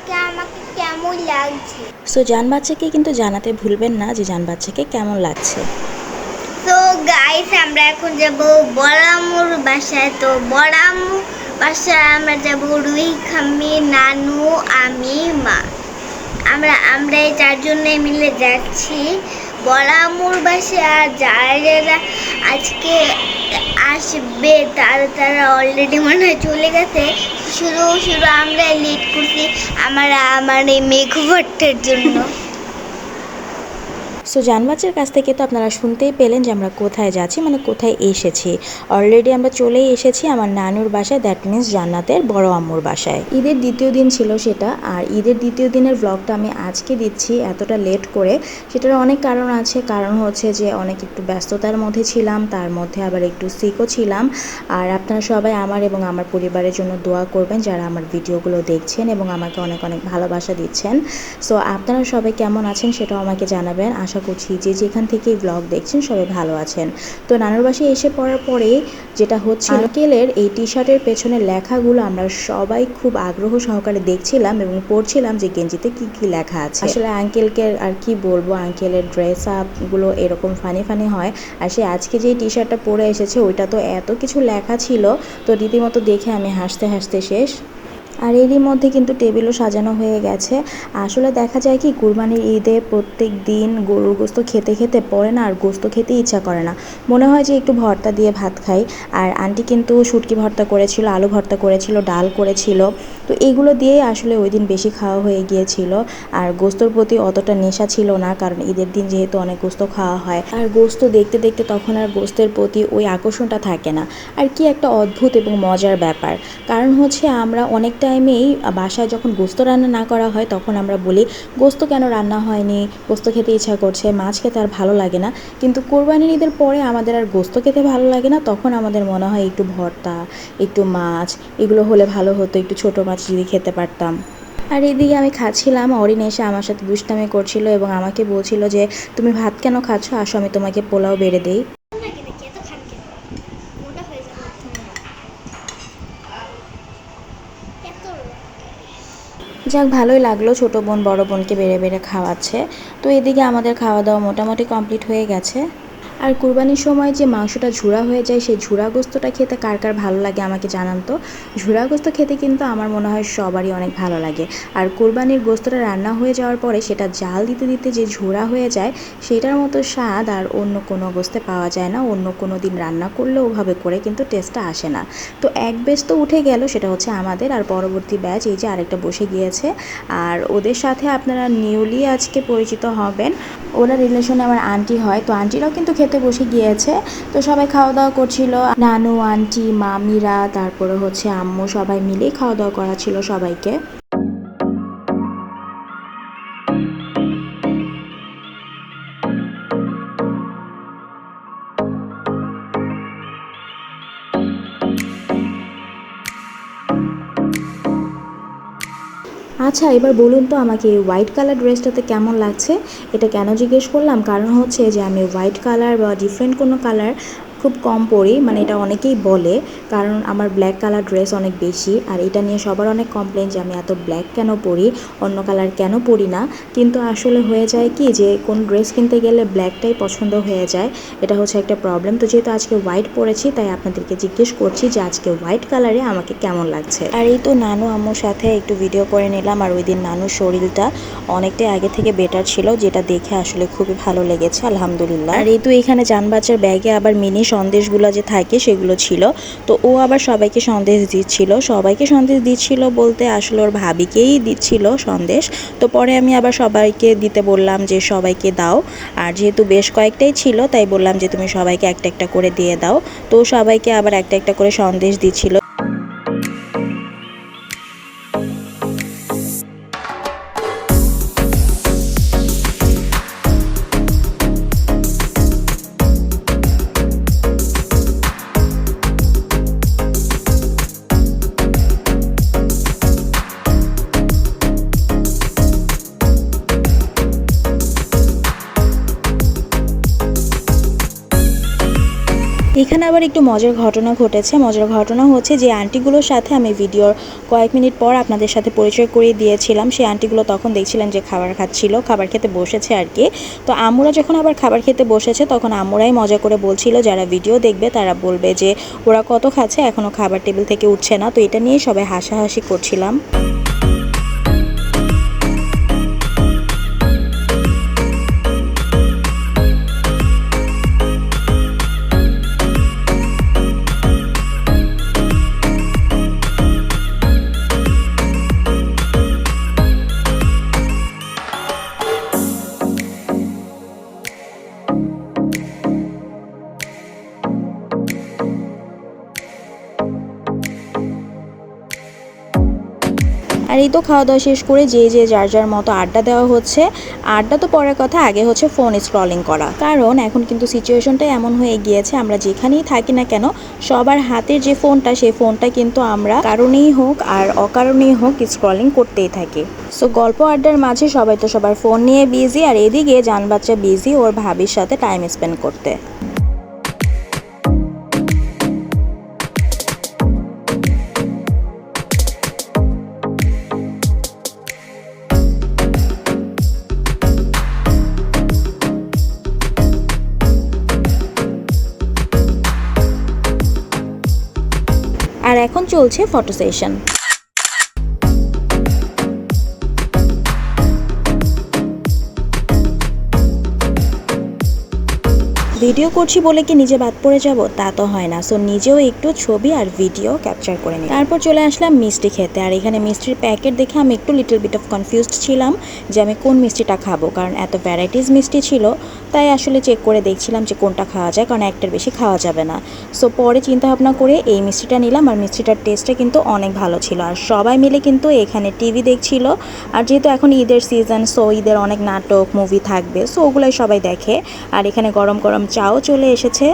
আজকে আমাকে কেমন লাগছে। সো জান বাচ্চাকে কিন্তু জানাতে ভুলবেন না যে জান বাচ্চাকে কেমন লাগছে। তো গাইস আমরা এখন যাব বড় আম্মুর বাসায়। তো বড় আম্মু বাসায় আমরা যাব রুই খাম্মি, নানু, আমি, মা। আমরা এই চারজনে মিলে যাচ্ছি বড় আম্মুর বাসায়। আর যারা আজকে আসবে তারা অলরেডি মনে হয় চলে গেছে। শুধু আমরা লেট করছি আমার এই মেঘভট্টের জন্য। সো জান বাচ্চার কাছ থেকে তো আপনারা শুনতেই পেলেন যে আমরা কোথায় যাচ্ছি, মানে কোথায় এসেছি। অলরেডি আমরা চলেই এসেছি আমার নানুর বাসায়, দ্যাট মিনস জান্নাতের বড় আম্মুর বাসায়। ঈদের দ্বিতীয় দিন ছিল সেটা, আর ঈদের দ্বিতীয় দিনের ব্লগটা আমি আজকে দিচ্ছি এতটা লেট করে। সেটার অনেক কারণ আছে। কারণ হচ্ছে যে অনেক একটু ব্যস্ততার মধ্যে ছিলাম, তার মধ্যে আবার একটু সিকও ছিলাম। আর আপনারা সবাই আমার এবং আমার পরিবারের জন্য দোয়া করবেন, যারা আমার ভিডিওগুলো দেখছেন এবং আমাকে অনেক অনেক ভালোবাসা দিচ্ছেন। সো আপনারা সবাই কেমন আছেন সেটাও আমাকে জানাবেন। আশা করছি যে যেখান থেকে ব্লগ দেখছেন সবাই ভালো আছেন। তো নানুর বাসায় এসে পড়ার পরে যেটা হচ্ছে, আঙ্কেলের এই টি শার্টের পেছনের লেখাগুলো আমরা সবাই খুব আগ্রহ সহকারে দেখছিলাম এবং পড়ছিলাম যে গেঞ্জিতে কি কি লেখা আছে। আসলে আঙ্কেলকে আর কি বলবো, আঙ্কেলের ড্রেস আপগুলো এরকম ফানি ফানি হয়। আর সে আজকে যে টি শার্টটা পরে এসেছে ওইটা তো এত কিছু লেখা ছিল, তো রীতিমতো দেখে আমি হাসতে হাসতে শেষ। আর এরই মধ্যে কিন্তু টেবিলও সাজানো হয়ে গেছে। আসলে দেখা যায় কি, কুরবানির ঈদে প্রত্যেক দিন গরুর গোস্ত খেতে খেতে পরে না আর গোস্ত খেতে ইচ্ছা করে না, মনে হয় যে একটু ভর্তা দিয়ে ভাত খাই। আর আন্টি কিন্তু শুটকি ভর্তা করেছিল, আলু ভর্তা করেছিল, ডাল করেছিল। তো এগুলো দিয়েই আসলে ওই দিন বেশি খাওয়া হয়ে গিয়েছিল। আর গোস্তর প্রতি অতটা নেশা ছিল না, কারণ ঈদের দিন যেহেতু অনেক গোস্ত খাওয়া হয়, আর গোস্ত দেখতে দেখতে তখন আর গোস্তের প্রতি ওই আকর্ষণটা থাকে না। আর কি একটা অদ্ভুত এবং মজার ব্যাপার, কারণ হচ্ছে আমরা অনেক টাইমেই বাসায় যখন গোস্ত রান্না না করা হয় তখন আমরা বলি গোস্ত কেন রান্না হয়নি, গোস্ত খেতে ইচ্ছা করছে, মাছ খেতে আর ভালো লাগে না। কিন্তু কোরবানির ঈদের পরে আমাদের আর গোস্ত খেতে ভালো লাগে না, তখন আমাদের মনে হয় একটু ভর্তা, একটু মাছ এগুলো হলে ভালো হতো, একটু ছোটো মাছ যদি খেতে পারতাম। আর এদিকে আমি খাচ্ছিলাম, অরিন এসে আমার সাথে দুষ্টামি করছিল এবং আমাকে বলছিল যে তুমি ভাত কেন খাচ্ছ, আসো আমি তোমাকে পোলাও বেড়ে দেই। যাক, ভালোই লাগলো ছোটো বোন বড় বোনকে বেড়ে বেড়ে খাওয়াচ্ছে। তো এদিকে আমাদের খাওয়া দাওয়া মোটামুটি কমপ্লিট হয়ে গেছে। আর কুরবানির সময় যে মাংসটা ঝুরা হয়ে যায়, সেই ঝুরা গোস্তটা খেতে কার কার ভালো লাগে আমাকে জানান তো। ঝুরা গোস্ত খেতে কিন্তু আমার মনে হয় সবারই অনেক ভালো লাগে। আর কুরবানির গোস্তটা রান্না হয়ে যাওয়ার পরে সেটা জাল দিতে দিতে যে ঝুরা হয়ে যায়, সেটার মতো স্বাদ আর অন্য কোনো গোস্তে পাওয়া যায় না। অন্য কোনো দিন রান্না করলে ওভাবে করে কিন্তু টেস্টটা আসে না। তো এক ব্যাচ তো উঠে গেল, সেটা হচ্ছে আমাদের। আর পরবর্তী ব্যাচ এই যে আরেকটা বসে গিয়েছে। আর ওদের সাথে আপনারা নিউলি আজকে পরিচিত হবেন। ওরা রিলেশনে আমার আন্টি হয়, তো আন্টিরাও কিন্তু খেতে বসে গিয়েছে। তো সবাই খাওয়া দাওয়া করছিল, নানু, আন্টি, মামিরা, তারপরে হচ্ছে আম্মু, সবাই মিলেই খাওয়া দাওয়া করা ছিল সবাইকে। আচ্ছা, এবার বলুন তো আমাকে এই হোয়াইট কালার ড্রেসটাতে কেমন লাগছে। এটা কেন জিজ্ঞেস করলাম, কারণ হচ্ছে যে আমি হোয়াইট কালার বা ডিফারেন্ট কোনো কালার খুব কম পরি, মানে এটা অনেকেই বলে, কারণ আমার ব্ল্যাক কালার ড্রেস অনেক বেশি। আর এটা নিয়ে সবার অনেক কমপ্লেন যে আমি এত ব্ল্যাক কেন পরি, অন্য কালার কেন পরি না। কিন্তু আসলে হয়ে যায় কি, যে কোন ড্রেস কিনতে গেলে ব্ল্যাকটাই পছন্দ হয়ে যায়, এটা হচ্ছে একটা প্রবলেম। তো যেহেতু আজকে হোয়াইট পরেছি, তাই আপনাদেরকে জিজ্ঞেস করছি যে আজকে হোয়াইট কালারে আমাকে কেমন লাগছে। আর এই তো নানু আম্মুর সাথে একটু ভিডিও করে নিলাম। আর ওই দিন নানুর শরীরটা অনেকটাই আগে থেকে বেটার ছিল, যেটা দেখে আসলে খুবই ভালো লেগেছে, আলহামদুলিল্লাহ। আর এই তো এখানে জান বাচ্চার ব্যাগে আবার মিনি সন্দেশগুলো যে থাকে সেগুলো ছিল। তো ও আবার সবাইকে সন্দেশ দিচ্ছিল বলতে আসলে ওর ভাবিকেই দিচ্ছিল সন্দেশ। তো পরে আমি আবার সবাইকে দিতে বললাম যে সবাইকে দাও। আর যেহেতু বেশ কয়েকটাই ছিল, তাই বললাম যে তুমি সবাইকে একটা একটা করে দিয়ে দাও। তো সবাইকে আবার একটা একটা করে সন্দেশ দিচ্ছিল। এখানে আবার একটু মজার ঘটনা ঘটেছে। মজার ঘটনা হচ্ছে যে আন্টিগুলোর সাথে আমি ভিডিওর কয়েক মিনিট পর আপনাদের সাথে পরিচয় করিয়ে দিয়েছিলাম, সেই আন্টিগুলো তখন দেখছিলেন যে খাবার খাচ্ছিল, খাবার খেতে বসেছে আর কি। তো আম্মুরা যখন আবার খাবার খেতে বসেছে তখন আম্মুরাই মজা করে বলছিল যারা ভিডিও দেখবে তারা বলবে যে ওরা কত খাচ্ছে, এখনও খাবার টেবিল থেকে উঠছে না। তো এটা নিয়ে সবাই হাসাহাসি করছিলাম। আর এই তো খাওয়া দাওয়া শেষ করে যে যার যার মতো আড্ডা দেওয়া হচ্ছে। আড্ডা তো পরের কথা, আগে হচ্ছে ফোন স্ক্রলিং করা, কারণ এখন কিন্তু সিচুয়েশনটা এমন হয়ে গিয়েছে আমরা যেখানেই থাকি না কেন সবার হাতের যে ফোনটা সেই ফোনটা কিন্তু আমরা কারণেই হোক আর অকারণেই হোক স্ক্রলিং করতেই থাকি। সো গল্প আড্ডার মাঝে সবাই তো সবার ফোন নিয়ে বিজি, আর এদিকে জান বাচ্চা বিজি ওর ভাবির সাথে টাইম স্পেন্ড করতে। আর এখন চলছে ফটো সেশন। ভিডিও করছি বলে কি নিজে বাদ পড়ে যাব, তা তো হয় না। সো নিজেও একটু ছবি আর ভিডিও ক্যাপচার করে নিই। তারপর চলে আসলাম মিষ্টি খেতে। আর এখানে মিষ্টির প্যাকেট দেখে আমি একটু লিটল বিট অফ কনফিউজড ছিলাম যে আমি কোন মিষ্টিটা খাবো, কারণ এত ভ্যারাইটিস মিষ্টি ছিল। তাই আসলে চেক করে দেখছিলাম যে কোনটা খাওয়া যায়, কারণ একটার বেশি খাওয়া যাবে না। সো পরে চিন্তা ভাবনা করে এই মিষ্টিটা নিলাম, আর মিষ্টিটার টেস্টটা কিন্তু অনেক ভালো ছিল। আর সবাই মিলে কিন্তু এখানে টিভি দেখছিল। আর যেহেতু এখন ঈদের সিজন, সো ঈদের অনেক নাটক মুভি থাকবে, সো ওগুলোই সবাই দেখে। আর এখানে গরম গরম চাও চলে এসেছে।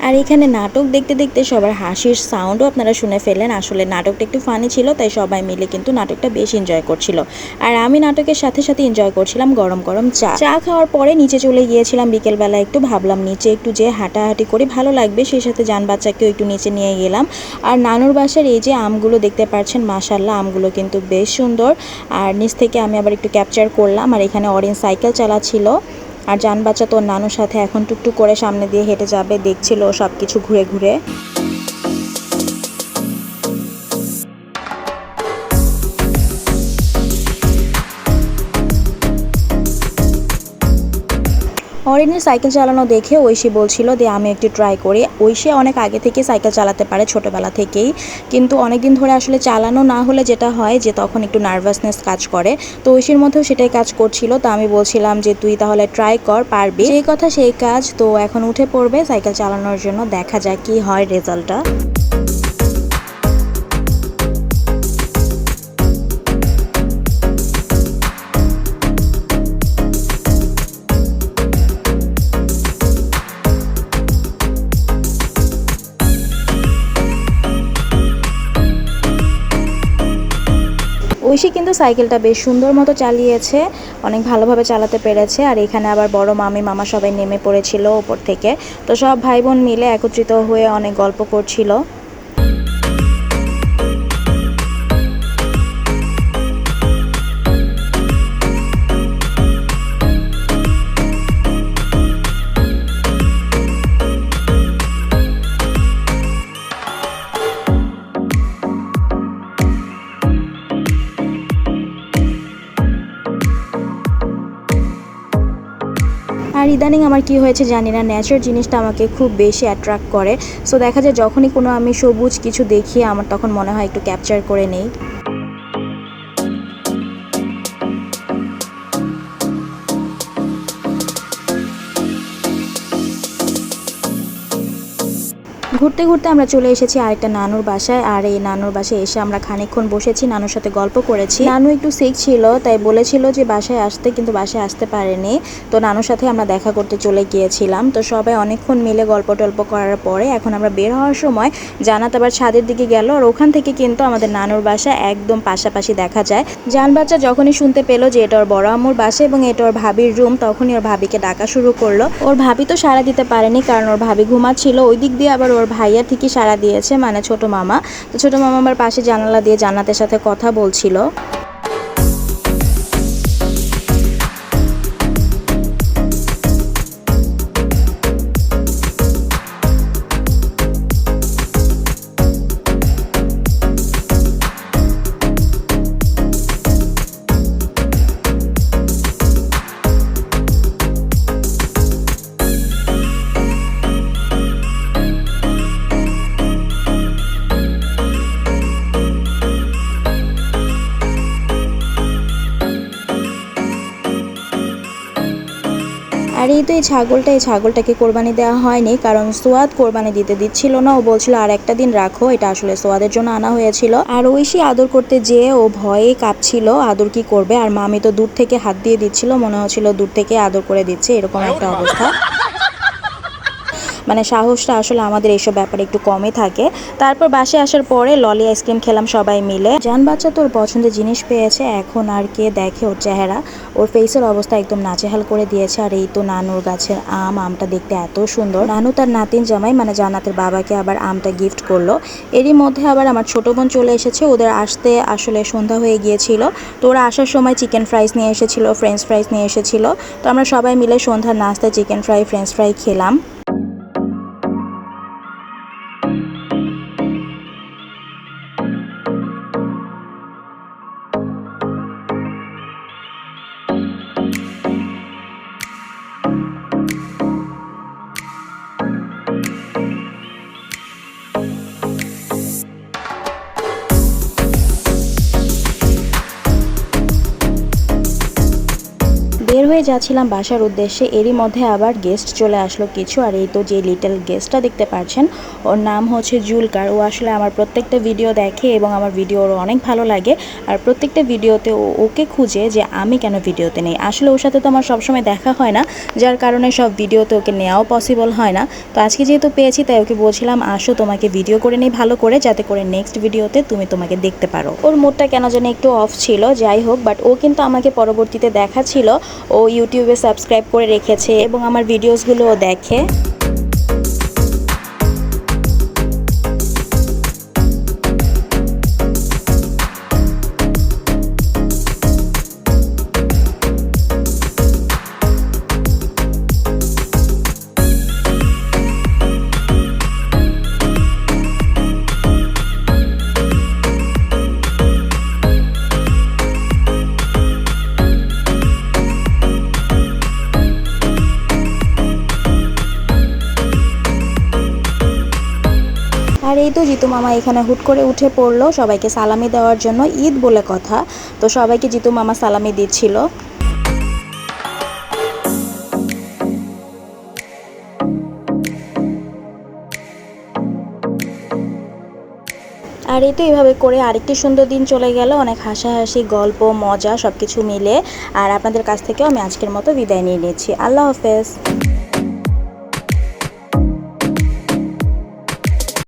আর এখানে নাটক দেখতে দেখতে সবার হাসির সাউন্ডও আপনারা শুনে ফেলেন। আসলে নাটকটা একটু ফানি ছিল, তাই সবাই মিলে কিন্তু নাটকটা বেশ এনজয় করছিল। আর আমি নাটকের সাথে সাথে এনজয় করছিলাম গরম গরম চা খাওয়ার পরে নিচে চলে গিয়েছিলাম বিকেলবেলা। একটু ভাবলাম নিচে একটু যে হাঁটাহাঁটি করে ভালো লাগবে, সেই সাথে জান বাচ্চাকেও একটু নিচে নিয়ে গেলাম। আর নানুর বাসার এই যে আমগুলো দেখতে পাচ্ছেন, মাশাআল্লাহ আমগুলো কিন্তু বেশ সুন্দর। আর নিচ থেকে আমি আবার একটু ক্যাপচার করলাম। আর এখানে অরেঞ্জ সাইকেল চালাচ্ছিল। আর জান বাচ্চা তোর নানুর সাথে এখন টুকটুক করে সামনে দিয়ে হেঁটে যাবে, দেখছিল সব কিছু ঘুরে ঘুরে। অরিনের সাইকেল চালানো দেখে ঐশী বলছিল যে আমি একটু ট্রাই করি। ঐশী অনেক আগে থেকে সাইকেল চালাতে পারে, ছোটোবেলা থেকেই, কিন্তু অনেক দিন ধরে আসলে চালানো না হলে যেটা হয় যে তখন একটু নার্ভাসনেস কাজ করে। তো ঐশীর মধ্যেও সেটাই কাজ করছিল। তো আমি বলছিলাম যে তুই তাহলে ট্রাই কর, পারবি। সেই কথা সেই কাজ। তো এখন উঠে পড়বে সাইকেল চালানোর জন্য, দেখা যাক কি হয় রেজাল্টটা। ঐশী কিন্তু সাইকেলটা বেশ সুন্দর মতো চালিয়েছে, অনেক ভালোভাবে চালাতে পেরেছে। আর এখানে আবার বড় মামি মামা সবাই নেমে পড়েছিল ওপর থেকে। তো সব ভাই বোন মিলে একত্রিত হয়ে অনেক গল্প করছিল। আর ইদানিং আমার কি হয়েছে জানি না, নেচার জিনিসটা আমাকে খুব বেশি অ্যাট্রাক্ট করে। সো দেখা যায় যখনই কোনো আমি সবুজ কিছু দেখি আমার তখন মনে হয় একটু ক্যাপচার করে নেই। ঘুরতে ঘুরতে আমরা চলে এসেছি আরেকটা নানুর বাসায়। আর এই নানুর বাসায় এসে আমরা খানিকক্ষণ বসেছি, নানুর সাথে গল্প করেছি। নানু একটু সিক ছিল, তাই বলেছিল যে বাসায় আসতে, কিন্তু বাসায় আসতে পারেনি। তো নানুর সাথে আমরা দেখা করতে চলে গিয়েছিলাম। তো সবাই অনেকক্ষণ মিলে গল্প টল্প করার পরে এখন আমরা বের হওয়ার সময় জান্নাত আবার ছাদের দিকে গেল। আর ওখান থেকে কিন্তু আমাদের নানুর বাসা একদম পাশাপাশি দেখা যায়। জান বাচ্চা যখনই শুনতে পেলো যে এটা ওর বড় আম্মুর বাসা এবং এটা ওর ভাবির রুম, তখনই ওর ভাবিকে ডাকা শুরু করলো। ওর ভাবি তো সাড়া দিতে পারেনি, কারণ ওর ভাবি ঘুমাচ্ছিল। ওই দিক দিয়ে আবার ওর ভাইয়া ঠিকই সাড়া দিয়েছে, মানে ছোট মামা। তো ছোট মামা আমার পাশে জানালা দিয়ে জান্নাতের সাথে কথা বলছিল। আর এই তো এই ছাগলটাকে কোরবানি দেওয়া হয়নি, কারণ সোয়াদ কোরবানি দিতে দিচ্ছিল না। ও বলছিল আর একটা দিন রাখো, এটা আসলে সোয়াদের জন্য আনা হয়েছিল। আর ঐশী আদর করতে যেয়ে ও ভয়ে কাঁপছিল, আদর কি করবে। আর মামি তো দূর থেকে হাত দিয়ে দিচ্ছিল, মনে হচ্ছিল দূর থেকে আদর করে দিচ্ছে, এরকম একটা অবস্থা। মানে সাহসটা আসলে আমাদের এইসব ব্যাপারে একটু কমই থাকে। তারপর বাসে আসার পরে ললি আইসক্রিম খেলাম সবাই মিলে। জান বাচ্চা তোর পছন্দের জিনিস পেয়েছে, এখন আর কে দেখে ওর চেহারা। ওর ফেসের অবস্থা একদম নাচেহাল করে দিয়েছে। আর এই তো নানুর গাছের আমটা দেখতে এত সুন্দর। নানু তার নাতিন জামাই মানে জান্নাতের বাবাকে আবার আমটা গিফট করলো। এরই মধ্যে আবার আমার ছোট বোন চলে এসেছে। ওদের আসতে আসলে সন্ধ্যা হয়ে গিয়েছিল। তো ওরা আসার সময় চিকেন ফ্রাইস নিয়ে এসেছিল, ফ্রেঞ্চ ফ্রাইস নিয়ে এসেছিল। তো আমরা সবাই মিলে সন্ধ্যার নাস্তায় চিকেন ফ্রাই, ফ্রেঞ্চ ফ্রাই খেলাম। বের হয়ে যাচ্ছিলাম বাসার উদ্দেশ্যে, এরই মধ্যে আবার গেস্ট চলে আসলো কিছু। আর এই তো যে লিটল গেস্টটা দেখতে পাচ্ছেন, ওর নাম হচ্ছে জুলকার। ও আসলে আমার প্রত্যেকটা ভিডিও দেখে এবং আমার ভিডিও ওর অনেক ভালো লাগে। আর প্রত্যেকটা ভিডিওতে ওকে খুঁজে যে আমি কেন ভিডিওতে নেই। আসলে ওর সাথে তো আমার সবসময় দেখা হয় না, যার কারণে সব ভিডিওতে ওকে নেওয়াও পসিবল হয় না। তো আজকে যেহেতু পেয়েছি, তাই ওকে বলছিলাম আসো তোমাকে ভিডিও করে নিই ভালো করে, যাতে করে নেক্সট ভিডিওতে তোমাকে দেখতে পারো। ওর মুডটা কেন জানি একটু অফ ছিল, যাই হোক, বাট ও কিন্তু আমাকে পরবর্তীতে দেখাচ্ছিল। ও ইউটিউবে সাবস্ক্রাইব করে রেখেছে এবং আমার ভিডিওসগুলোও দেখে। আর এই তো জিতু মামা এখানে হুট করে উঠে পড়লো সবাইকে সালামি দেওয়ার জন্য। ঈদ বলে কথা, তো সবাইকে জিতু মামা সালামি দিচ্ছিল। আর এই তো এভাবে করে আরেকটি সুন্দর দিন চলে গেল, অনেক হাসাহাসি, গল্প, মজা সব কিছু মিলে। আর আপনাদের কাছ থেকেও আমি আজকের মতো বিদায় নিয়ে নিচ্ছি। আল্লাহ হাফেজ।